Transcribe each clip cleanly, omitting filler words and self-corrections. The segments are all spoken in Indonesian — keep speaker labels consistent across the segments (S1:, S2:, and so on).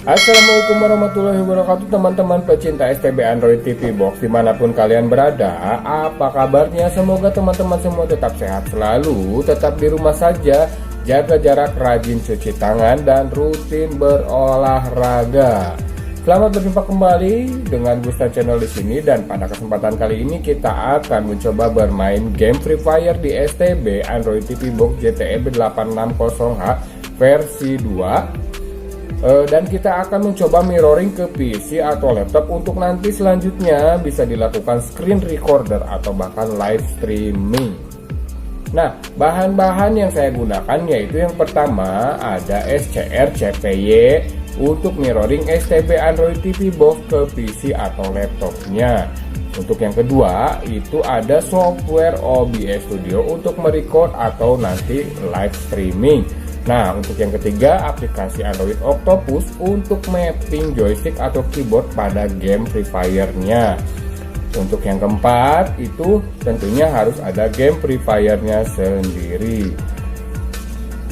S1: Assalamualaikum warahmatullahi wabarakatuh, teman-teman pecinta STB Android TV Box dimanapun kalian berada. Apa kabarnya? Semoga teman-teman semua tetap sehat selalu, tetap di rumah saja, jaga jarak, rajin cuci tangan, dan rutin berolahraga. Selamat berjumpa kembali dengan Goestan channel di sini, dan pada kesempatan kali ini kita akan mencoba bermain game Free Fire di STB Android TV Box JTE 860H versi 2. Dan kita akan mencoba mirroring ke PC atau laptop untuk nanti selanjutnya bisa dilakukan screen recorder atau bahkan live streaming. Nah, bahan-bahan yang saya gunakan yaitu yang pertama ada SCR CPY untuk mirroring STB Android TV Box ke PC atau laptopnya. Untuk yang kedua itu ada software OBS Studio untuk merecord atau nanti live streaming. Nah, untuk yang ketiga, aplikasi Android Octopus untuk mapping joystick atau keyboard pada game Free Fire-nya. Untuk yang keempat, itu tentunya harus ada game Free Fire-nya sendiri.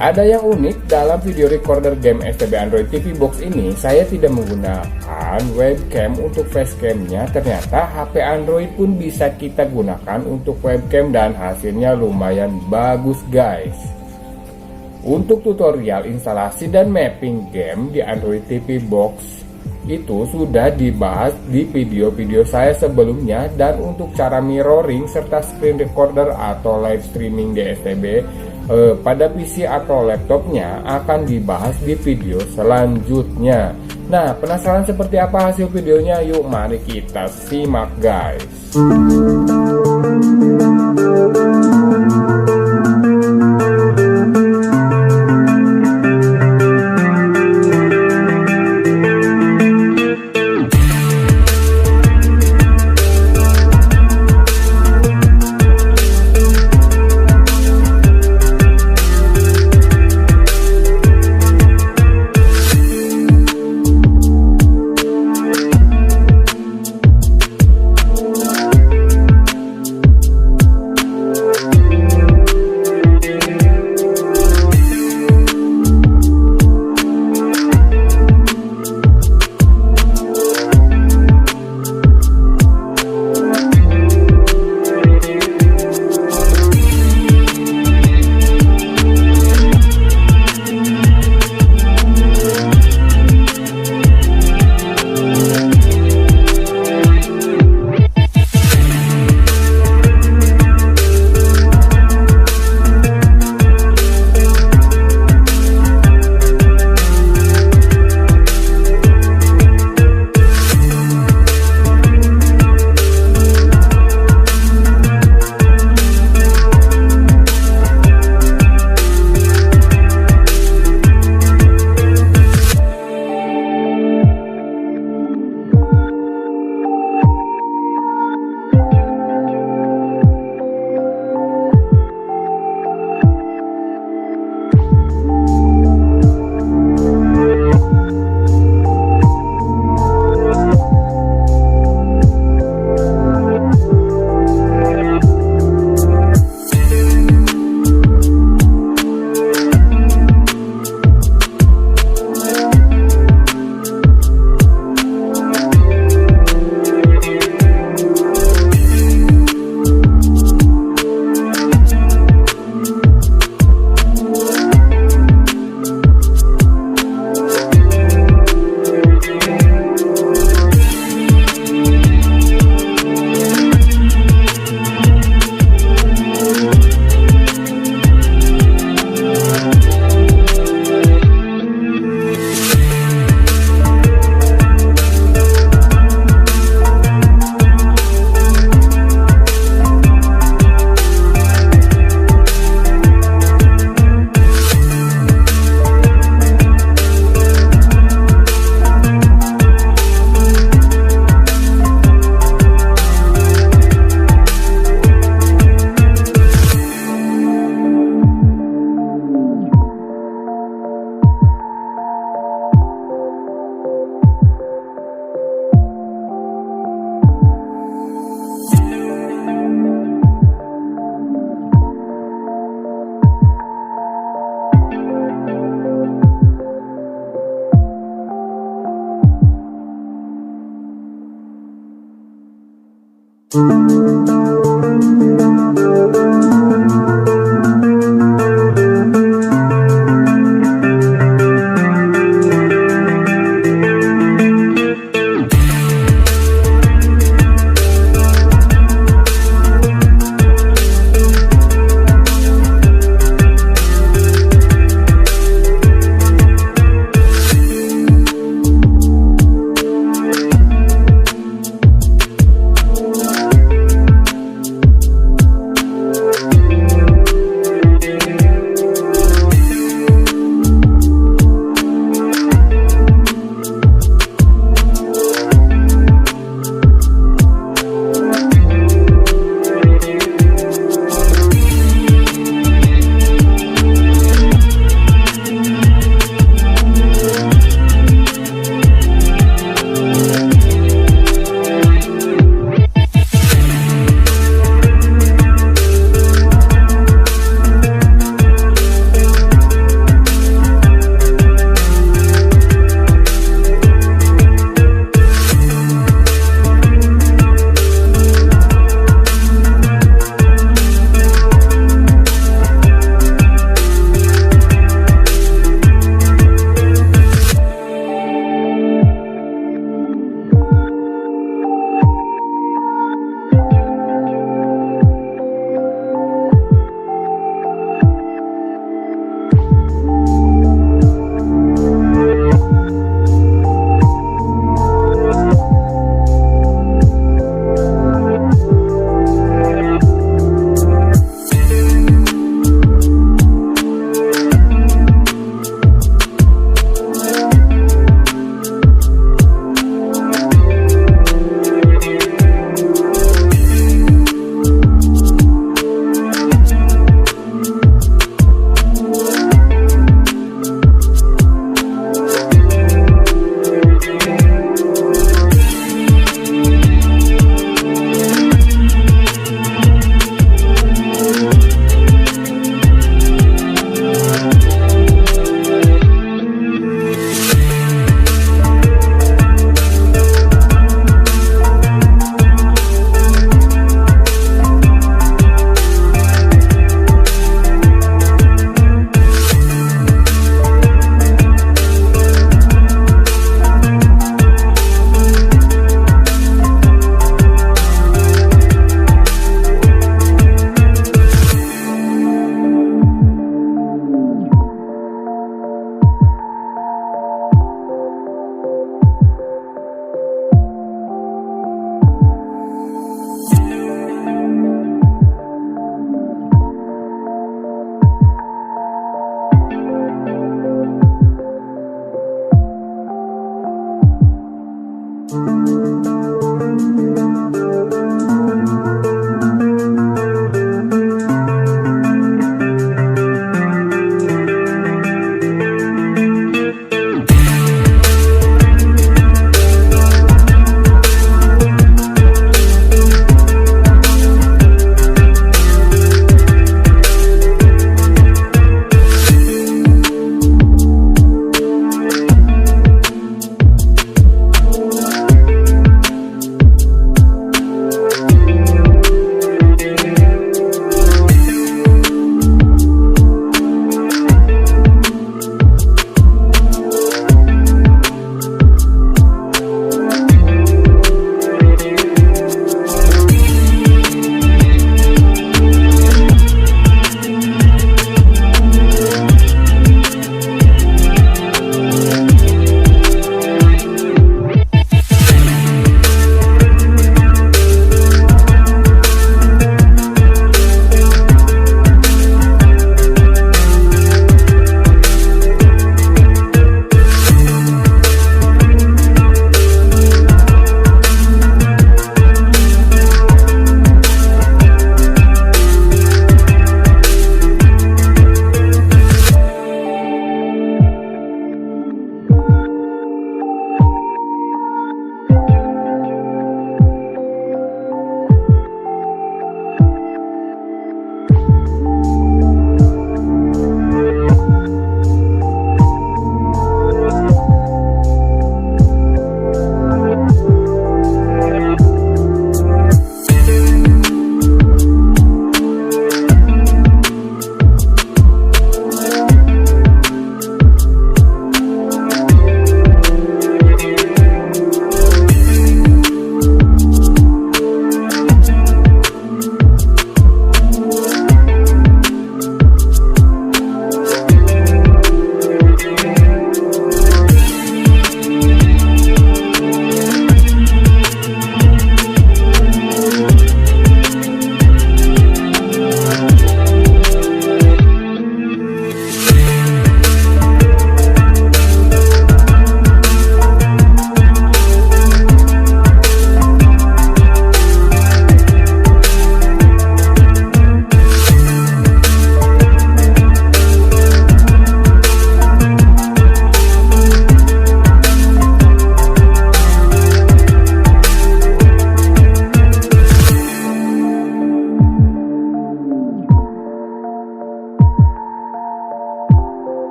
S1: Ada yang unik dalam video recorder game STB Android TV Box ini, saya tidak menggunakan webcam untuk facecam-nya. Ternyata HP Android pun bisa kita gunakan untuk webcam dan hasilnya lumayan bagus, guys. Untuk tutorial instalasi dan mapping game di Android TV Box itu sudah dibahas di video-video saya sebelumnya, dan untuk cara mirroring serta screen recorder atau live streaming di STB pada PC atau laptopnya akan dibahas di video selanjutnya. Nah, penasaran seperti apa hasil videonya? Yuk mari kita simak, guys.